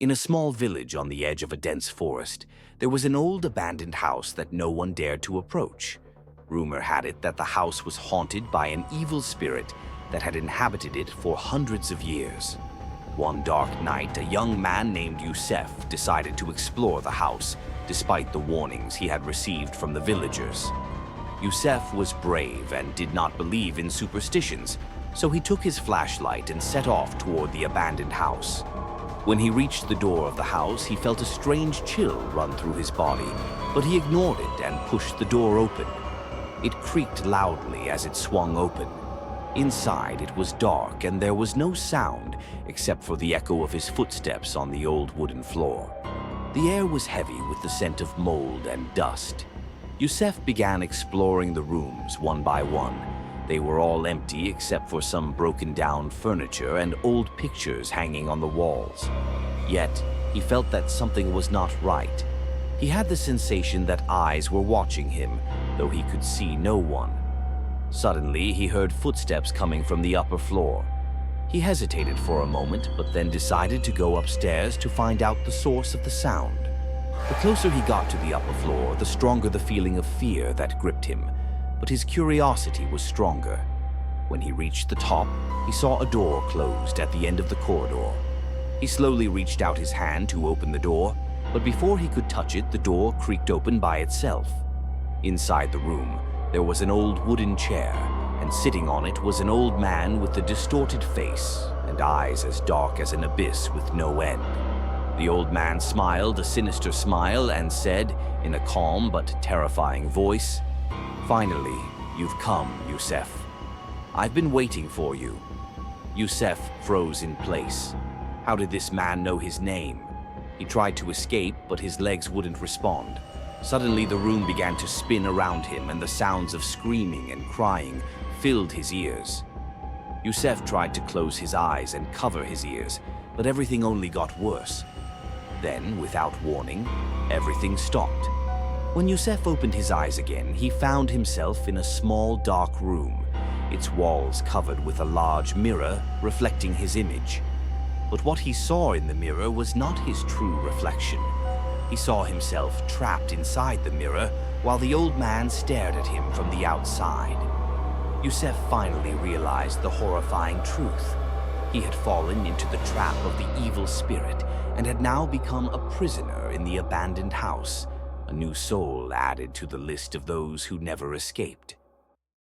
In a small village on the edge of a dense forest, there was an old abandoned house that no one dared to approach. Rumor had it that the house was haunted by an evil spirit that had inhabited it for hundreds of years. One dark night, a young man named Youssef decided to explore the house, despite the warnings he had received from the villagers. Youssef was brave and did not believe in superstitions, so he took his flashlight and set off toward the abandoned house. When he reached the door of the house, he felt a strange chill run through his body, but he ignored it and pushed the door open. It creaked loudly as it swung open. Inside, it was dark and there was no sound except for the echo of his footsteps on the old wooden floor. The air was heavy with the scent of mold and dust. Youssef began exploring the rooms one by one. They were all empty except for some broken-down furniture and old pictures hanging on the walls. Yet, he felt that something was not right. He had the sensation that eyes were watching him, though he could see no one. Suddenly, he heard footsteps coming from the upper floor. He hesitated for a moment, but then decided to go upstairs to find out the source of the sound. The closer he got to the upper floor, the stronger the feeling of fear that gripped him. But his curiosity was stronger. When he reached the top, he saw a door closed at the end of the corridor. He slowly reached out his hand to open the door, but before he could touch it, the door creaked open by itself. Inside the room, there was an old wooden chair, and sitting on it was an old man with a distorted face and eyes as dark as an abyss with no end. The old man smiled a sinister smile and said, in a calm but terrifying voice, "Finally, you've come, Youssef. I've been waiting for you." Youssef froze in place. How did this man know his name? He tried to escape, but his legs wouldn't respond. Suddenly, the room began to spin around him, and the sounds of screaming and crying filled his ears. Youssef tried to close his eyes and cover his ears, but everything only got worse. Then, without warning, everything stopped. When Youssef opened his eyes again, he found himself in a small, dark room, its walls covered with a large mirror reflecting his image. But what he saw in the mirror was not his true reflection. He saw himself trapped inside the mirror while the old man stared at him from the outside. Youssef finally realized the horrifying truth. He had fallen into the trap of the evil spirit and had now become a prisoner in the abandoned house, a new soul added to the list of those who never escaped.